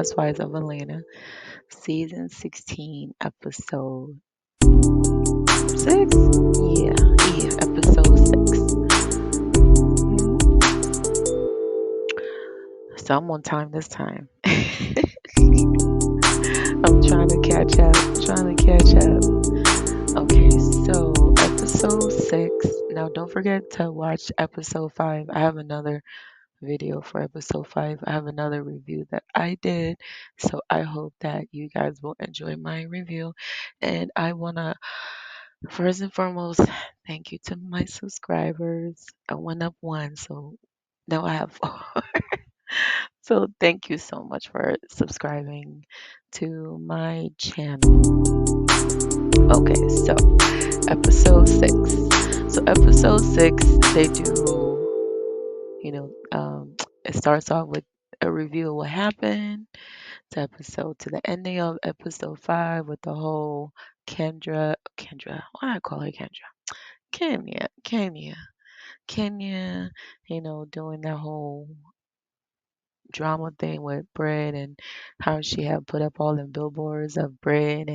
Housewives of Atlanta, season 16, episode 6. Yeah, episode 6. So I'm on time this time. I'm trying to catch up. Trying to catch up. Okay, so episode 6. Now, don't forget to watch episode 5. I have another video for episode 5. I have another review that I did. So I hope that you guys will enjoy my review. And I want to, first and foremost, thank you to my subscribers. I went up one, so now I have four. So thank you so much for subscribing to my channel. Okay, so episode 6. So episode 6, they do, it starts off with a review of what happened to the ending of episode 5 with the whole Kendra, why I call her Kendra? Kenya, doing that whole drama thing with Bread and how she had put up all the billboards of Bread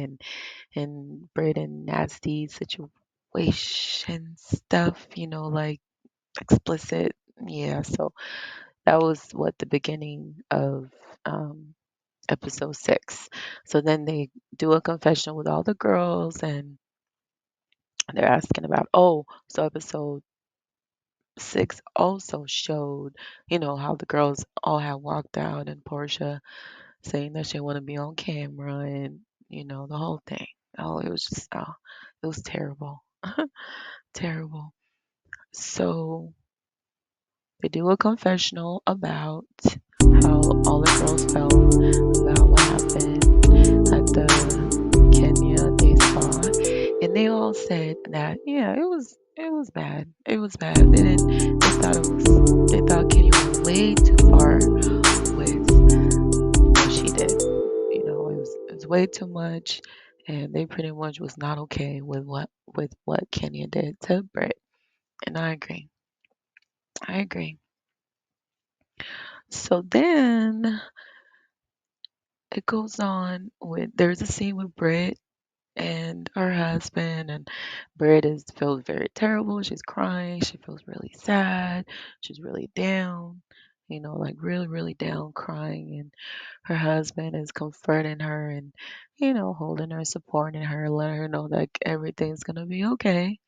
and Bread and nasty situation stuff, like explicit. Yeah, so that was what the beginning of um, episode 6. So then they do a confession with all the girls and they're asking about, oh, so episode 6 also showed, how the girls all had walked out and Portia saying that she want to be on camera and, the whole thing. Oh, it was just, it was terrible. Terrible. So they do a confessional about how all the girls felt about what happened at the Kenya Day Spa, and they all said that yeah, it was bad. It was bad. They thought Kenya went way too far with what she did. It was way too much, and they pretty much was not okay with what Kenya did to Britt. And I agree. I agree. So then it goes on with there's a scene with Britt and her husband, and Britt feels very terrible. She's crying. She feels really sad. She's really down. Like really, really down, crying. And her husband is comforting her and holding her, supporting her, letting her know that everything's gonna be okay.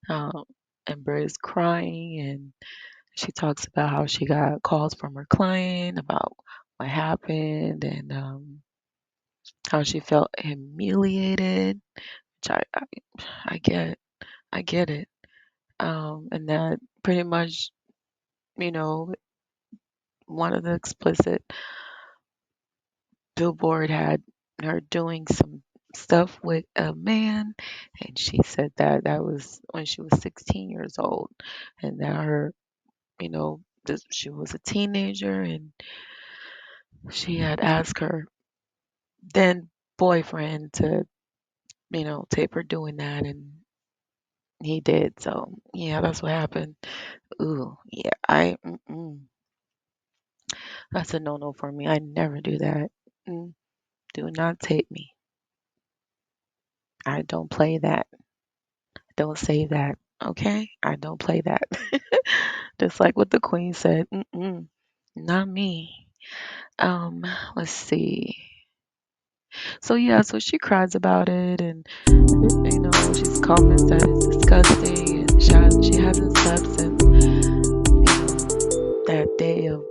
Um, and Britt is crying, and she talks about how she got calls from her client about what happened and how she felt humiliated, which I get. I get it. And that pretty much, you know, one of the explicit billboard had her doing some stuff with a man, and she said that that was when she was 16 years old, and that she was a teenager, and she had asked her then boyfriend to, tape her doing that, and he did. So yeah, that's what happened. Ooh, yeah, that's a no-no for me. I never do that. Mm, do not tape me. I don't play that. Don't say that. Okay? I don't play that. Just like what the queen said. Not me. Um, let's see. So yeah, so she cries about it, and she's comments that it's disgusting, and she hasn't slept since that day of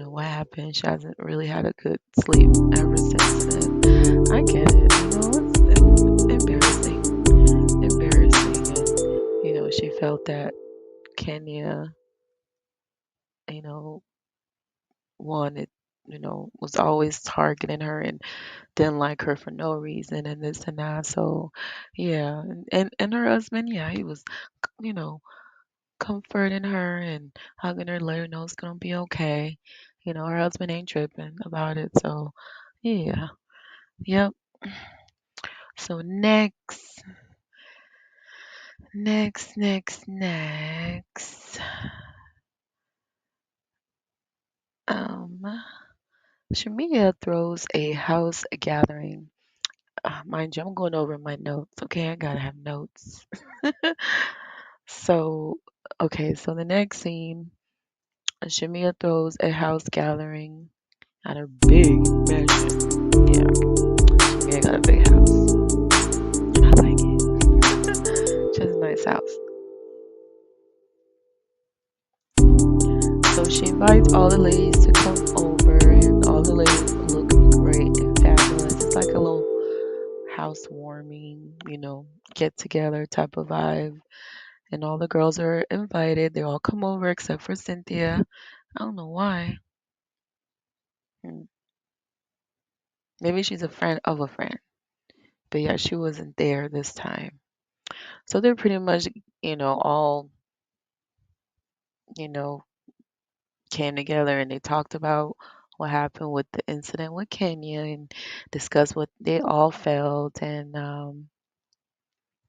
what happened. She hasn't really had a good sleep ever since then. I get it. It's embarrassing, and she felt that Kenya, you know, wanted, was always targeting her and didn't like her for no reason and this and that. So, yeah, and her husband, yeah, he was, you know, comforting her and hugging her, letting her know it's gonna be okay. Her husband ain't tripping about it. So, yeah, yep. So next. Um, Shamia throws a house gathering. Mind you, I'm going over my notes. Okay, I gotta have notes. So, okay, so the next scene, Shamia throws a house gathering at her big mansion. Yeah, Shamia got a big house. I like it. She has a nice house. So she invites all the ladies to come over, and all the ladies look great and fabulous. It's like a little housewarming, get together type of vibe. And all the girls are invited. They all come over except for Cynthia. I don't know why. Hmm. Maybe she's a friend of a friend. But yeah, she wasn't there this time. So they're pretty much, all, you know, came together and they talked about what happened with the incident with Kenya and discussed what they all felt. And,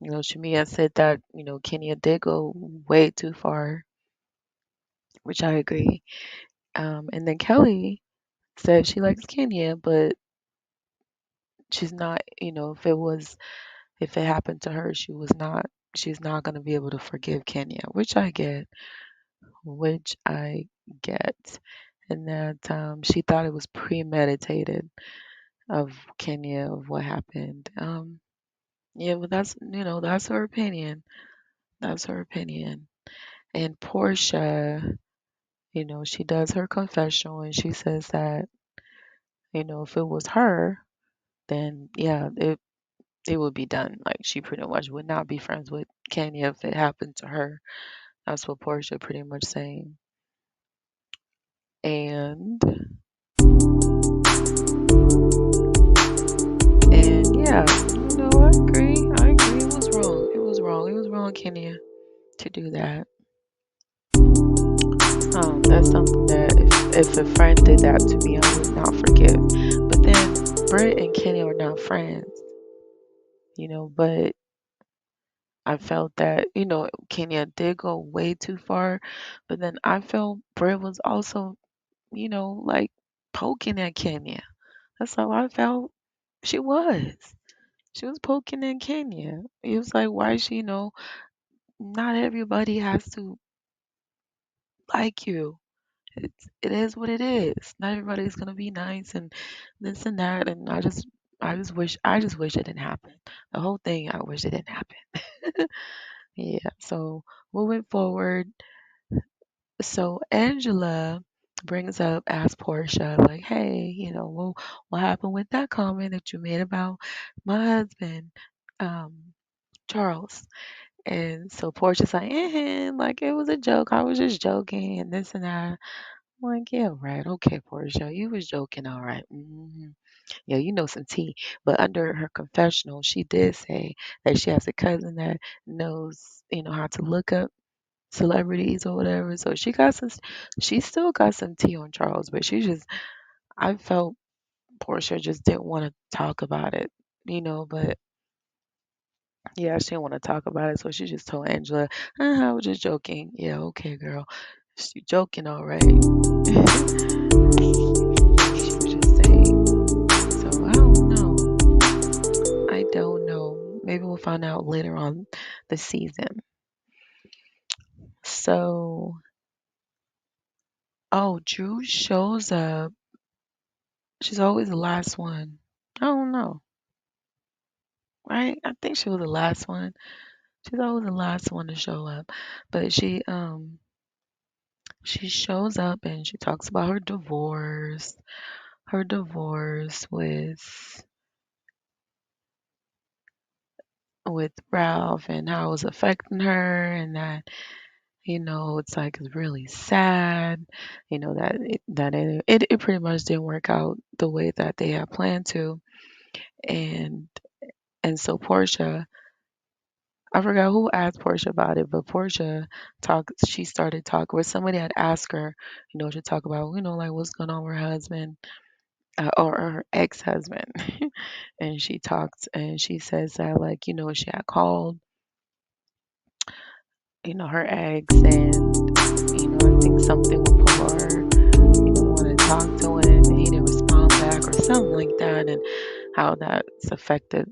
Shamia said that, Kenya did go way too far, which I agree. And then Kelly said she likes Kenya, but she's not, if it happened to her, she's not going to be able to forgive Kenya, which I get. And that she thought it was premeditated of Kenya of what happened. Yeah, but that's her opinion. That's her opinion. And Portia, she does her confessional and she says that, if it was her, then yeah, it would be done. Like she pretty much would not be friends with Kenya if it happened to her. That's what Portia pretty much saying. And yeah, I agree. I agree. It was wrong. It was wrong. It was wrong, Kenya, to do that. That's something that if a friend did that to me, I would not forgive. But then Britt and Kenya are not friends, but I felt that, Kenya did go way too far. But then I felt Britt was also, like poking at Kenya. That's how I felt. She was. She was poking at Kenya. It was like, why is she, not everybody has to like you. It is what it is. Not everybody's gonna be nice and this and that. And I just wish it didn't happen. The whole thing, I wish it didn't happen. Yeah. So moving forward, so Angela asks Portia, like, hey, what happened with that comment that you made about my husband, Charles? And so Portia's like, like it was a joke. I was just joking and this and that. I'm like, yeah, right. Okay, Portia, you was joking, all right. Yeah, you know some tea. But under her confessional, she did say that she has a cousin that knows, how to look up celebrities or whatever. So she still got some tea on Charles, but I felt Portia just didn't want to talk about it, but yeah, she didn't want to talk about it. So she just told Angela, I was just joking. Yeah, okay, girl. She joking, all right. She was just saying. So I don't know. I don't know. Maybe we'll find out later on the season. So, oh, Drew shows up. She's always the last one. I don't know, right? I think she was the last one. She's always the last one to show up. But she shows up and she talks about her divorce with Ralph and how it was affecting her and that it's like it's really sad, that it pretty much didn't work out the way that they had planned to. And so Portia, I forgot who asked Portia about it, but she started talking, or somebody had asked her, to talk about, like what's going on with her husband, or her ex-husband. And she talked and she says that, like, she had called, her ex, and, I think something with Pilar, wanted to talk to him, and he didn't respond. something like that, and how that's affected,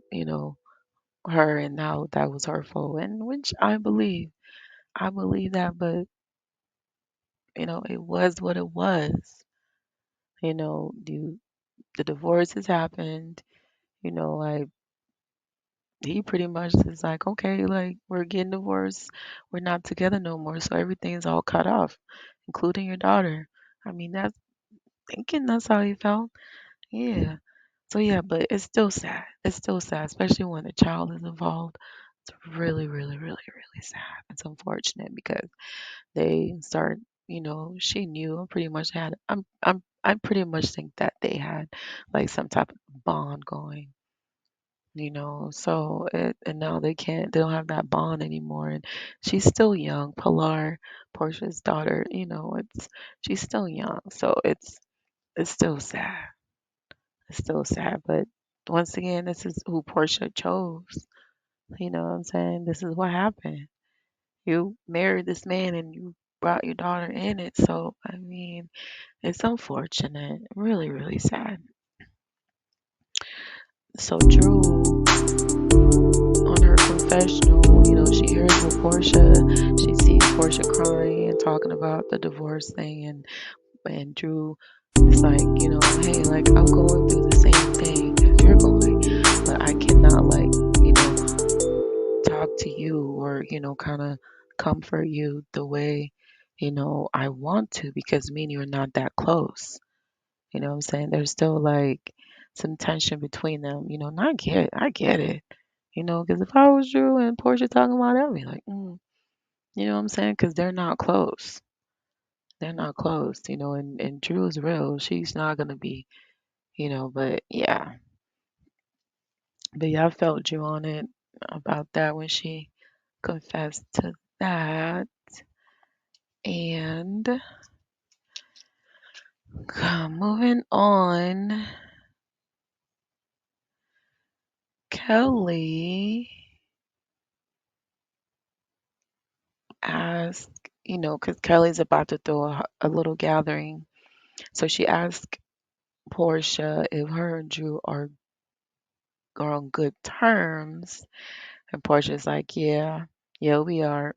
her and how that was hurtful, and which I believe that, but it was what it was. The divorce has happened. Like he pretty much is like, okay, like we're getting divorced, we're not together no more, so everything's all cut off, including your daughter. I mean, that's thinking that's how he felt. Yeah. So yeah, but it's still sad. It's still sad, especially when a child is involved. It's really, really, really, really sad. It's unfortunate because they start, she knew I pretty much had I pretty much think that they had like some type of bond going, so and now they don't have that bond anymore, and she's still young. Pilar, Portia's daughter, she's still young, so it's still sad. It's still sad, but once again, this is who Portia chose. You know what I'm saying? This is what happened. You married this man and you brought your daughter in it. So, I mean, it's unfortunate. Really, really sad. So, Drew, on her confessional, she hears with Portia. She sees Portia crying and talking about the divorce thing. And Drew is like, hey, like, I'm going through the same thing as you're going, but I cannot, like, talk to you or, kind of comfort you the way, I want to because me and you are not that close. You know what I'm saying? There's still like some tension between them, and I get it, because if I was Drew and Portia talking about it, I'd be like, you know what I'm saying? Because they're not close. They're not close, and Drew's real. She's not going to be, but yeah. But yeah, I felt Drew on it about that when she confessed to that. And moving on, Kelly asked, because Kelly's about to throw a little gathering. So she asked Portia if her and Drew are on good terms. And Portia's like, yeah, yeah, we are.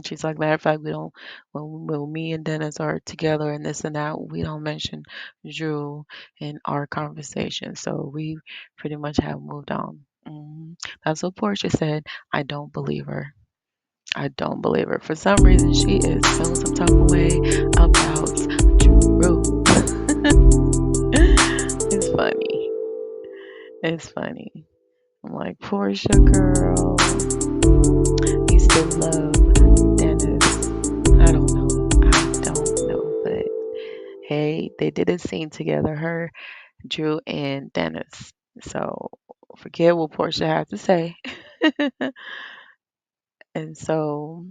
She's like, matter of fact, we don't, when me and Dennis are together and this and that, we don't mention Drew in our conversation. So we pretty much have moved on. That's what Portia said. I don't believe her. I don't believe her. For some reason, she is feeling some type of way about Drew. It's funny. It's funny. I'm like, Portia, girl, you still love Dennis. I don't know. I don't know. But hey, they did a scene together, her, Drew, and Dennis. So forget what Portia had to say. And so,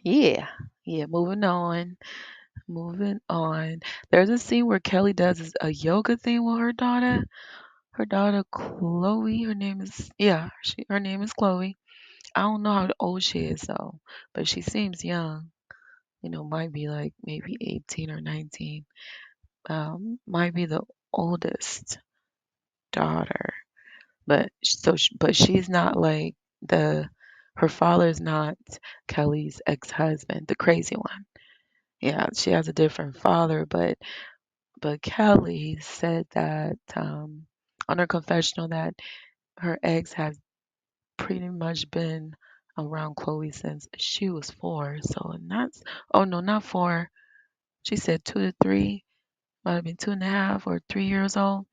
yeah. Yeah, moving on. Moving on. There's a scene where Kelly does a yoga thing with her daughter. Her daughter Chloe. Her name is Chloe. I don't know how old she is though, but she seems young. Might be like maybe 18 or 19. Might be the oldest daughter, but she's not like the her father's not Kelly's ex-husband, the crazy one. Yeah, she has a different father, but Kelly said that on her confessional that her ex has pretty much been around Chloe since she was 4. So and that's oh no, not 4. She said 2 to 3, might have been 2.5 or 3 years old.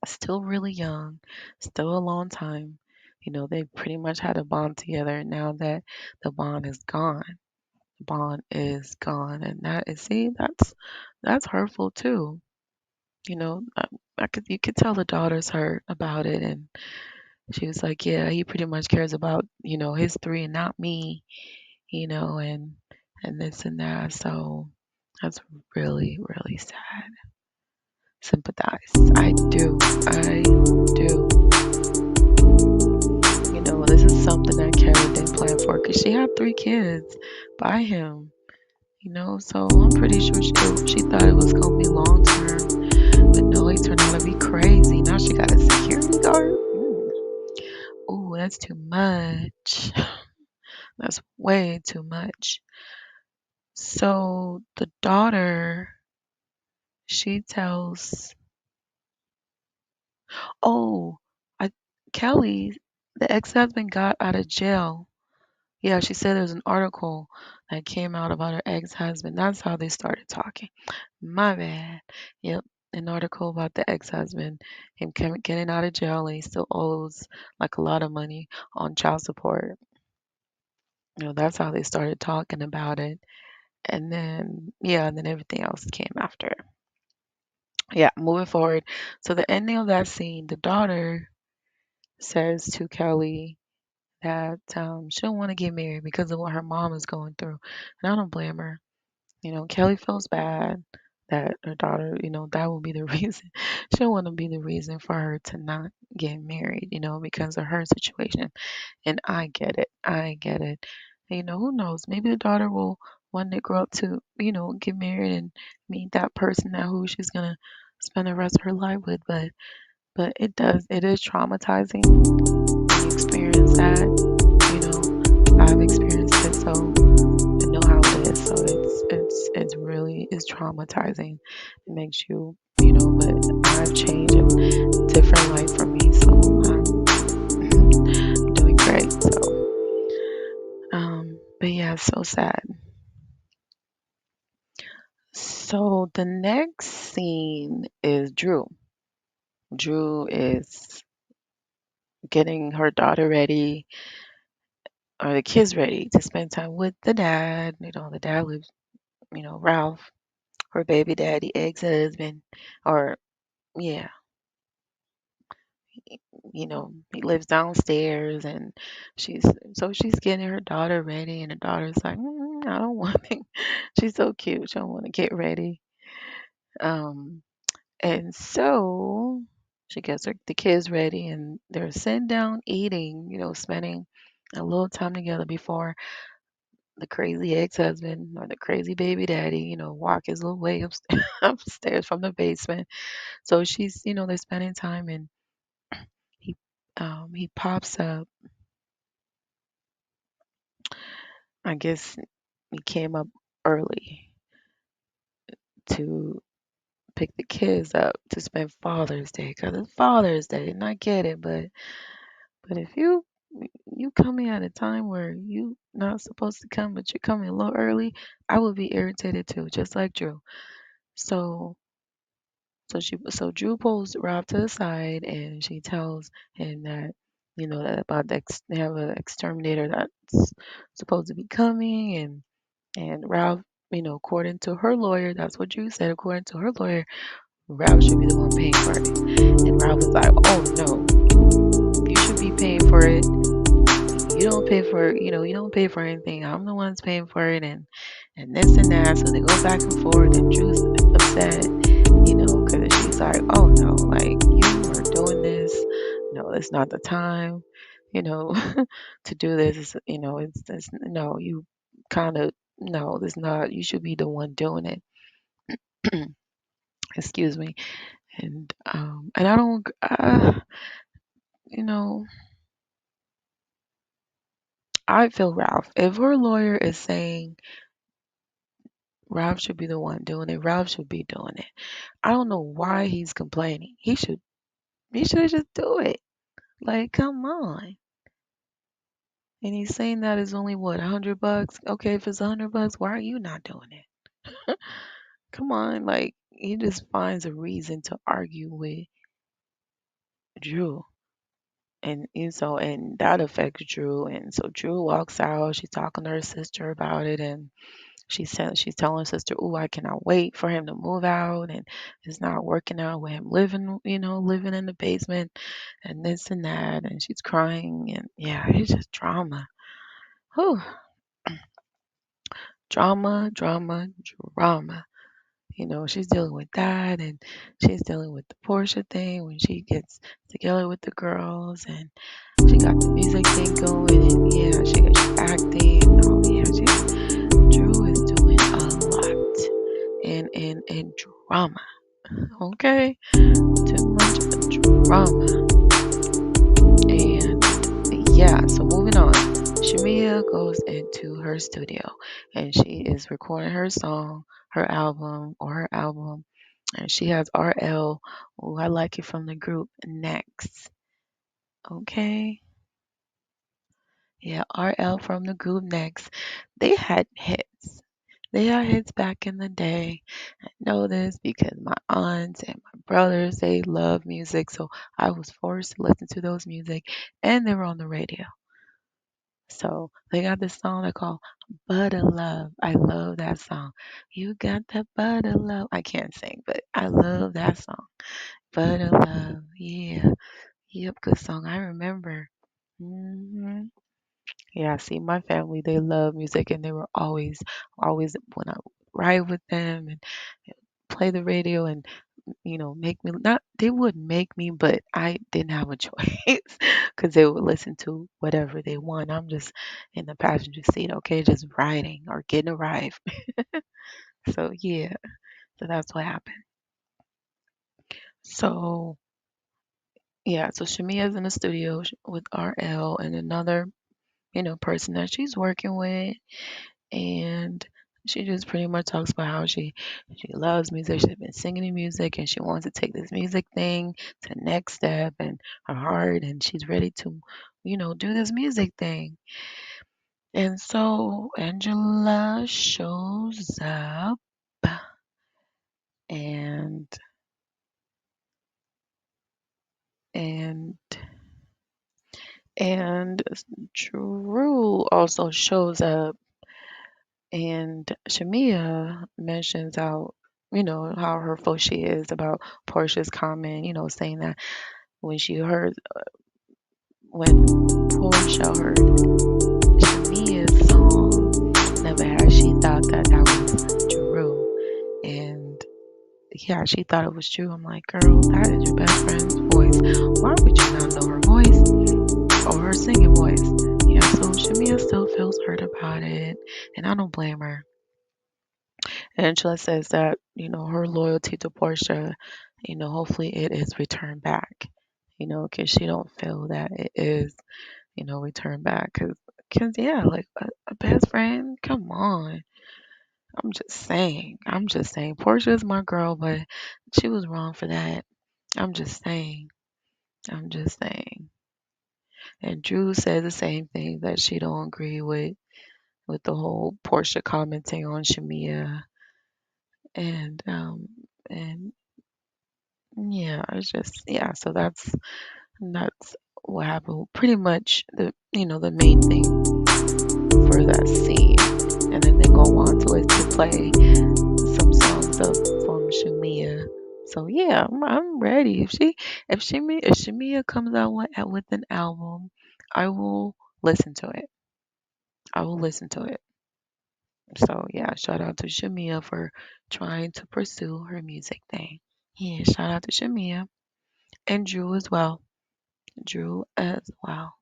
Still really young, still a long time. They pretty much had a bond together. And now that the bond is gone, the bond is gone, and that is see that's hurtful too. You could tell the daughter's hurt about it, and she was like, "Yeah, he pretty much cares about his three and not me, and this and that." So that's really really sad. Sympathize. I do. This is something that Carrie didn't plan for because she had 3 kids by him. So I'm pretty sure she thought it was gonna be long term. But no, he turned out to be crazy. Now she got a security guard. Ooh, that's too much. That's way too much. So the daughter, she tells, oh, I, Kelly, the ex-husband got out of jail. Yeah, she said there's an article that came out about her ex-husband. That's how they started talking. My bad. Yep, an article about the ex-husband, him getting out of jail, and he still owes like a lot of money on child support. That's how they started talking about it. And then, yeah, and then everything else came after. Yeah, moving forward. So the ending of that scene, the daughter says to Kelly that she don't want to get married because of what her mom is going through. And I don't blame her. Kelly feels bad that her daughter, that will be the reason. She don't want to be the reason for her to not get married, because of her situation. And I get it. I get it. And, who knows? Maybe the daughter will one day grow up to, get married and meet that person that who she's gonna spend the rest of her life with. But it is traumatizing when you experience that. I've experienced it, so I know how it is. So it's really is traumatizing. It makes you, but I've changed a different life for me, so I'm doing great. But yeah, it's so sad. So the next scene is Drew. Drew is getting her daughter ready, or the kids ready to spend time with the dad. The dad lives, Ralph, her baby daddy, ex-husband, or yeah, he lives downstairs, and she's she's getting her daughter ready, and the daughter's like, I don't want to. She's so cute. She don't want to get ready. Um, And so she gets the kids ready and they're sitting down eating, spending a little time together before the crazy ex-husband or the crazy baby daddy, walk his little way upstairs from the basement. So she's, they're spending time, and he he pops up. I guess he came up early to pick the kids up to spend Father's Day because it's Father's Day, and I get it, but if you coming at a time where you not supposed to come, but you're coming a little early, I would be irritated too, just like Drew. So so Drew pulls Rob to the side and she tells him that that about they have an exterminator that's supposed to be coming, and Ralph, according to her lawyer, that's what Drew said. According to her lawyer, Ralph should be the one paying for it, and Ralph was like, "Oh no, you should be paying for it. You don't pay for you don't pay for anything. I'm the one's paying for it, and this and that." So they go back and forth, and Drew's upset, because she's like, "Oh no, like you are doing this. No, it's not the time, you know, to do this. It's no, you kind of no, it's not. You should be the one doing it." Excuse me. And I don't, you know, I feel Ralph. If her lawyer is saying Ralph should be the one doing it, Ralph should be doing it. I don't know why he's complaining. He should just do it. Like, come on. And he's saying that is only what, $100? Okay, if it's $100, why are you not doing it? Come on, like he just finds a reason to argue with Drew. And that affects Drew. And so Drew walks out. She's talking to her sister about it, and she's telling her sister, "Oh, I cannot wait for him to move out, and it's not working out with him living in the basement, and this and that." And she's crying, and yeah, it's just drama. Whew. Drama, drama, drama. She's dealing with that, and she's dealing with the Portia thing when she gets together with the girls, and she got the music thing going, and yeah, she's acting, and oh yeah, Drew is doing a lot and drama. Okay, too much drama. And yeah, so moving on. Shamia goes into her studio and she is recording her song, her album, or her album. And she has RL, who I like it from the group Next. Okay. Yeah, RL from the group Next. They had hits. They had hits back in the day. I know this because my aunts and my brothers, they love music. So I was forced to listen to those music and they were on the radio. So they got this song they call Butter Love. I love that song. You got that butter love. I can't sing, but I love that song. Butter Love. Yeah. Yep, good song. I remember. Yeah, see, my family, they love music and they were always when I ride with them and play the radio and, make me, not, they would make me, but I didn't have a choice because they would listen to whatever they want. I'm just in the passenger seat, okay, just riding or getting a ride. So, yeah, so that's what happened. So, yeah, so Shamia's in the studio with RL and another, person that she's working with. And she just pretty much talks about how she loves music. She's been singing in music, and she wants to take this music thing to the next step, and her heart, and she's ready to, do this music thing. And so Angela shows up, and and and Drew also shows up. And Shamia mentions how hurtful she is about Portia's comment, saying that when she heard, when Portia heard Shamia's song, never had she thought that that was Drew. And yeah, she thought it was true. I'm like, girl, that is your best friend's voice. Why would you not know her voice or her singing voice? Yeah, so Shamia still feels hurt about it, and I don't blame her. Angela says that, her loyalty to Portia, hopefully it is returned back, because she don't feel that it is, returned back. Cause yeah, like a best friend, come on. I'm just saying, Portia's my girl, but she was wrong for that. I'm just saying, I'm just saying. And Drew said the same thing that she don't agree with the whole Portia commenting on Shamia and yeah, it's just yeah, so that's what happened. Pretty much the main thing for that scene. And then they go on to play some songs of from Shamia. So yeah, I'm ready. If Shamia comes out with an album, I will listen to it. I will listen to it. So yeah, shout out to Shamia for trying to pursue her music thing. Yeah, shout out to Shamia and Drew as well. Drew as well.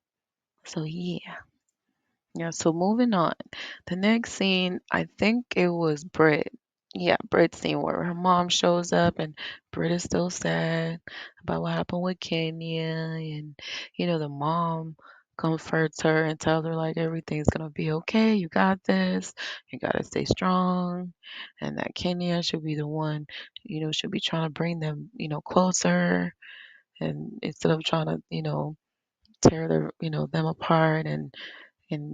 So yeah. Yeah, so moving on. The next scene, I think it was Britt. Yeah, Britt's scene where her mom shows up and Britt is still sad about what happened with Kenya and the mom comforts her and tells her like everything's gonna be okay, you got this, you gotta stay strong, and that Kenya should be the one, should be trying to bring them, closer and instead of trying to, tear them apart and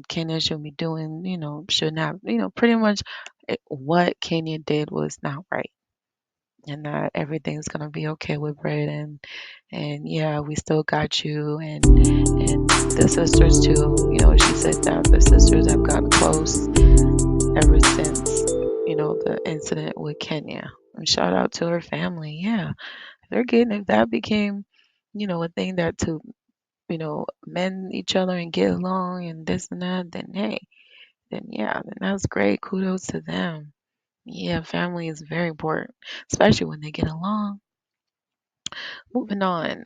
Kenya should be doing, should not, pretty much what Kenya did was not right, and that everything's gonna be okay with Brett, and yeah, we still got you, and the sisters too. She said that the sisters have gotten close ever since, the incident with Kenya. And shout out to her family. Yeah, if that became, a thing that to mend each other and get along and this and that, then hey, then yeah, then that's great. Kudos to them. Yeah, family is very important, especially when they get along. Moving on,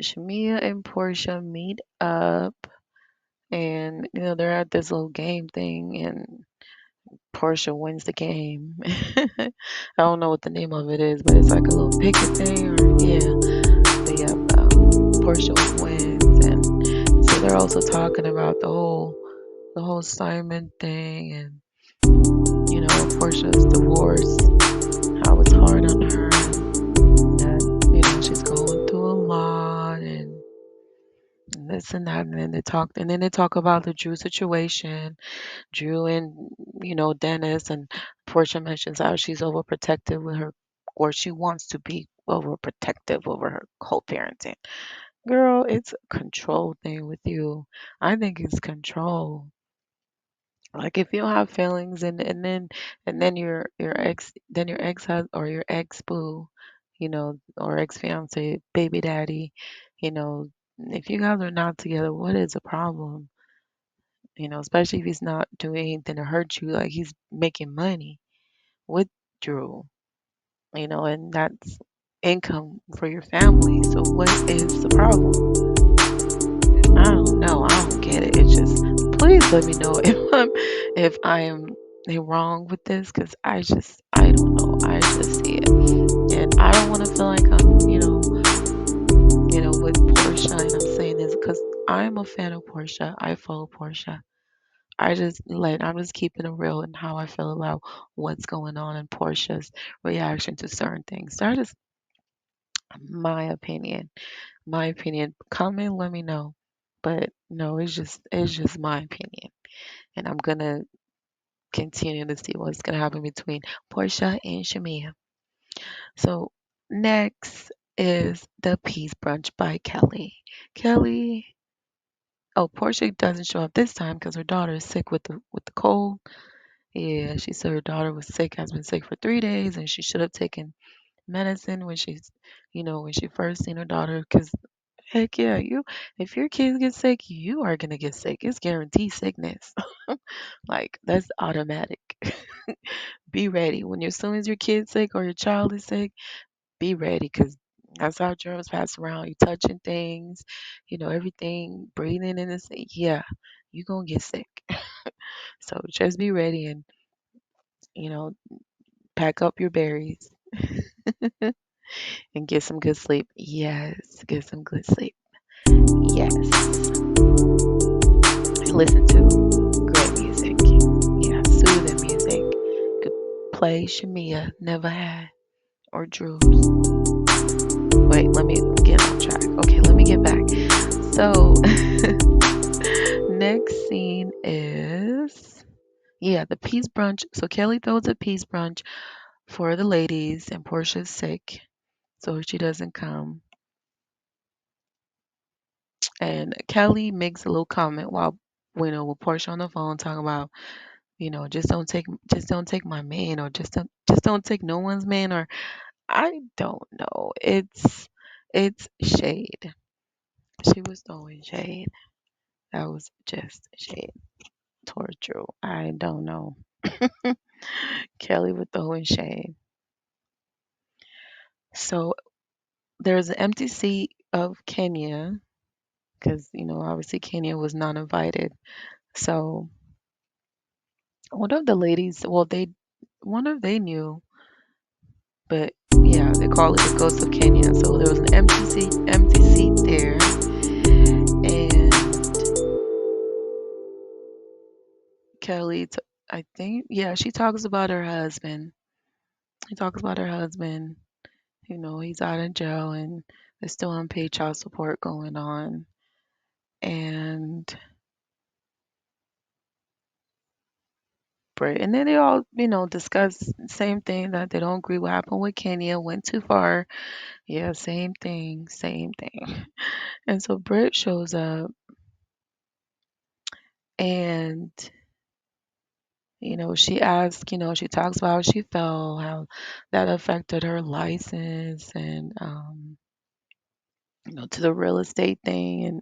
Shamia and Portia meet up, and they're at this little game thing, and Portia wins the game. I don't know what the name of it is, but it's like a little picket thing, or yeah. But yeah, Portia wins, and so they're also talking about the whole Simon thing, and Portia's divorce, how it's hard on her, and that she's going through a lot, and this and that, and then they talk about the Drew situation, Drew and Dennis, and Portia mentions how she's overprotective with her, or she wants to be overprotective over her co-parenting. Girl, it's a control thing with you. I think it's control. Like if you don't have feelings, and then your ex has, or your ex boo, or ex fiance, baby daddy, you know, if you guys are not together, what is the problem? Especially if he's not doing anything to hurt you, like he's making money with Drew, and that's income for your family. So what is the problem? I don't know. I don't get it. It's just, please let me know if I am wrong with this, because I don't know. I just see it, and I don't want to feel like I'm with Portia, and I'm saying this because I'm a fan of Portia. I follow Portia. I'm just keeping it real and how I feel about what's going on in Portia's reaction to certain things. That is my opinion. My opinion. Comment, let me know. But no, it's just my opinion. And I'm gonna continue to see what's gonna happen between Portia and Shamia. So next is the Peace Brunch by Kelly. Kelly, oh, Portia doesn't show up this time because her daughter is sick with the cold. Yeah, she said her daughter was sick, has been sick for 3 days, and she should have taken medicine when she first seen her daughter. Because heck yeah, if your kids get sick, you are gonna get sick. It's guaranteed sickness. Like that's automatic. Be ready when as soon as your kid's sick or your child is sick. Be ready, because that's how germs pass around. You touching things, everything, breathing in this. Yeah, you gonna get sick. So just be ready, and you know pack up your berries and get some good sleep. Yes, get some good sleep. Yes, and listen to great music. Yeah, soothing music. Could play Shamia, Never Had, or Drew's. Wait, let me get on track. Okay, let me get back. So, next scene is, yeah, the peace brunch. So Kelly throws a peace brunch for the ladies, and Portia's sick, so she doesn't come. And Kelly makes a little comment while with Portia on the phone, talking about, just don't take my man, or just don't take no one's man, or I don't know. It's shade. She was throwing shade. That was just shade towards Drew. I don't know. Kelly was throwing shade. So there's an empty seat of Kenya, because obviously Kenya was not invited. So one of the ladies, well, one of they knew, but yeah, they call it the ghost of Kenya. So there was an empty seat there, and Kelly, I think, yeah, she talks about her husband. He talks about her husband. He's out in jail, and there's still unpaid child support going on. And and then they all, discuss the same thing, that they don't agree what happened with Kenya, went too far. Yeah, same thing, same thing. And so Britt shows up, and she asks, she talks about how she felt, how that affected her license, and to the real estate thing,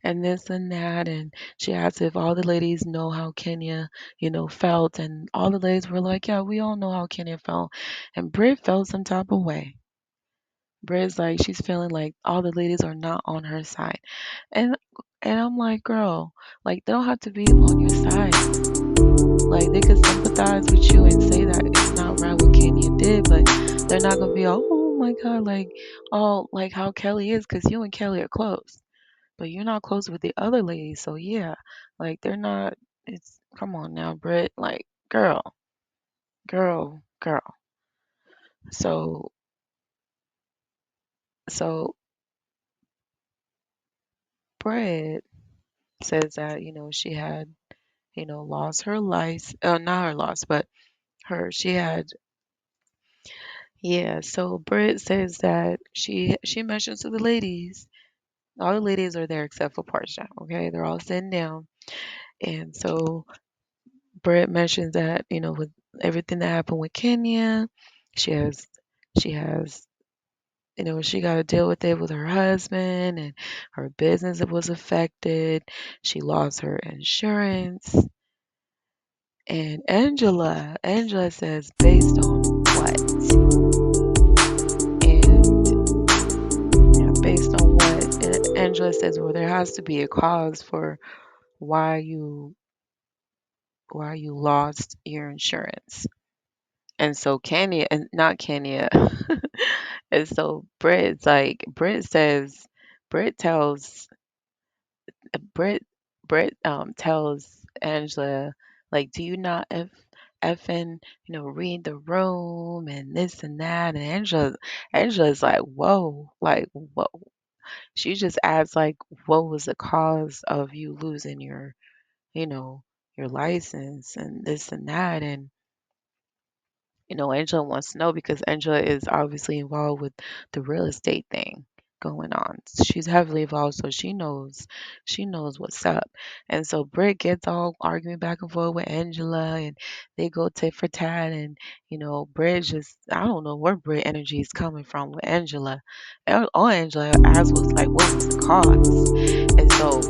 and this and that. And she asked if all the ladies know how Kenya, felt, and all the ladies were like, yeah, we all know how Kenya felt. And Britt felt some type of way. Britt's like, she's feeling like all the ladies are not on her side. And I'm like, girl, like, they don't have to be on your side. Like, they could sympathize with you and say that it's not right what Kenya did, but they're not gonna be all, oh my God, like all like how Kelly is, because you and Kelly are close, but you're not close with the other ladies. So yeah, like they're not. It's come on now, Britt. Like girl, girl. So so Britt says that she had lost her license. Not her loss, but her she had. Yeah, so Britt says that she mentions to the ladies, all the ladies are there except for Portia. Okay, they're all sitting down, and so Britt mentions that with everything that happened with Kenya, she has she has she got to deal with it with her husband, and her business was affected. She lost her insurance, and Angela says based on what, and yeah, based on what? And Angela says, well, there has to be a cause for why you lost your insurance. And so Kenya, and not Kenya, and so Britt says, Britt tells Britt Britt tells Angela, like, do you not effing read the room and this and that? And Angela's like, whoa, like whoa. She just asks like, what was the cause of you losing you know, your license and this and that? And Angela wants to know because Angela is obviously involved with the real estate thing going on. She's heavily involved, so she knows what's up. And so Britt gets all arguing back and forth with Angela, and they go tit for tat. And Britt just, I don't know where Britt energy is coming from with Angela. All Angela asked was like, what was the cause? And so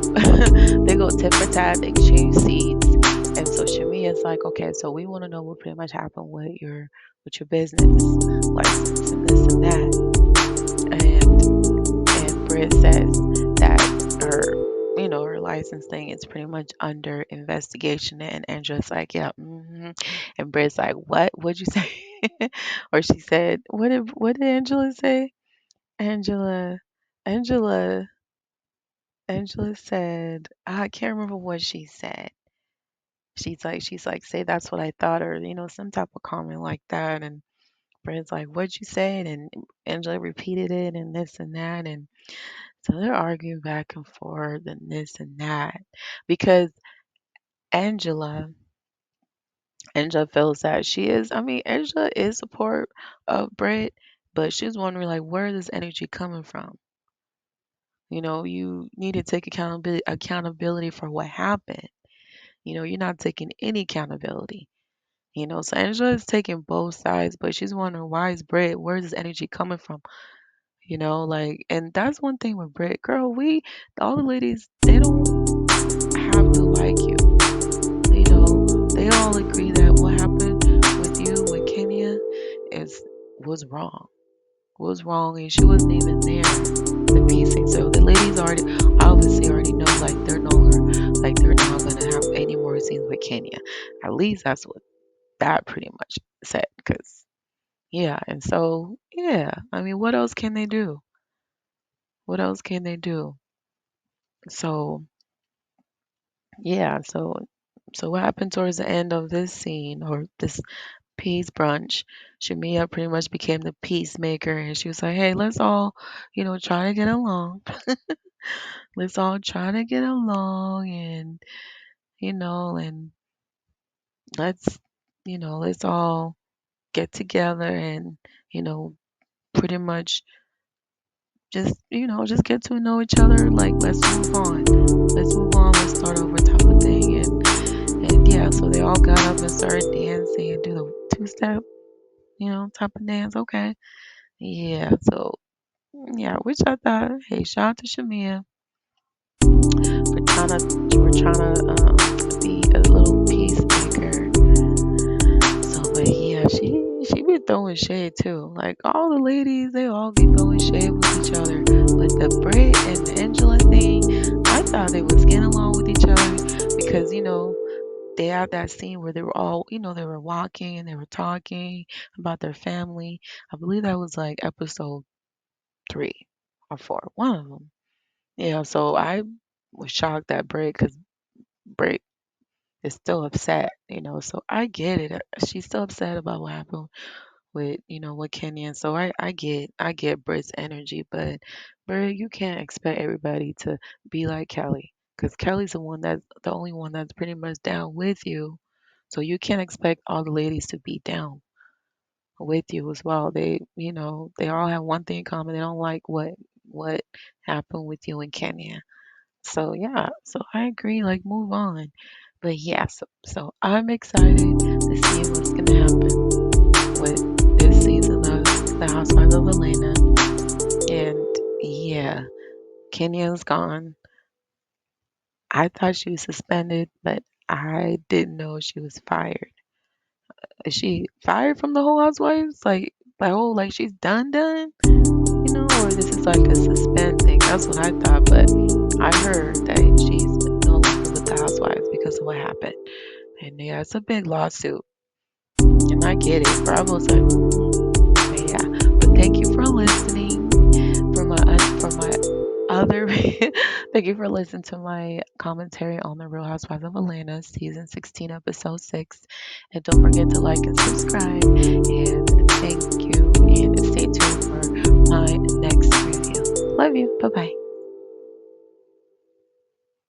they go tit for tat, they exchange seats. And so Shamia's like, okay, so we want to know what pretty much happened with your business license and this and that. And Britt says that her license thing is pretty much under investigation. And Andrew's like, yeah, and Britt's like, what'd you say? Or she said, what did Angela say? Angela Angela Angela said, I can't remember what she said. She's like, say that's what I thought, or some type of comment like that. And Brand's like, what'd you say? And Angela repeated it and this and that. And so they're arguing back and forth and this and that. Because Angela, Angela feels that Angela is support of Brett, but she's wondering like, where is this energy coming from? You need to take accountability for what happened. You're not taking any accountability. So Angela is taking both sides, but she's wondering why is Brit, where's this energy coming from? Like, and that's one thing with Brit, girl, all the ladies, they don't have to like you. They all agree that what happened with you, with Kenya, is was wrong. Was wrong, and she wasn't even there. The piecing. So the ladies already know, like they're not gonna have any more scenes with Kenya. At least that's what that pretty much said. Cause yeah, and so yeah, what else can they do? What else can they do? So yeah, so what happened towards the end of this scene or this peace brunch? Shamia pretty much became the peacemaker, and she was like, "Hey, let's all, try to get along. Let's all try to get along, and and let's, let's all get together and, you know, pretty much just get to know each other. Like, let's move on. Let's move on. Let's start over type of thing." And yeah, so they all got up and started dancing and do the two-step, type of dance. Okay. Yeah. So yeah, which I thought, hey, shout out to Shamia for trying to be a little peacemaker. So, but yeah, she be throwing shade too. Like all the ladies, they all be throwing shade with each other. But the Brit and the Angela thing, I thought they was getting along with each other because they had that scene where they were all, they were walking and they were talking about their family. I believe that was like episode 3 or 4, one of them. Yeah, so I was shocked at Brit because Brit is still upset, so I get it. She's still upset about what happened with Kenyan. So I get Brit's energy, but Brit, you can't expect everybody to be like Kelly, because Kelly's the only one that's pretty much down with you. So you can't expect all the ladies to be down with you as well. They all have one thing in common. They don't like what happened with you and Kenya. So yeah, so I agree, like move on. But yeah, so I'm excited to see what's gonna happen with this season of The Housewives of Atlanta. And yeah, Kenya's gone. I thought she was suspended, but I didn't know she was fired. Is she fired from the whole Housewives? Like she's done? Or this is like a suspend thing. That's what I thought, but I heard that she's no longer with the Housewives because of what happened. And yeah, it's a big lawsuit. And I get it. Bravo's like, but yeah. But thank you for listening. For my other, thank you for listening to my commentary on the Real Housewives of Atlanta, season 16, episode 6. And don't forget to like and subscribe. And thank you. And stay tuned for my next review. Love you. Bye bye.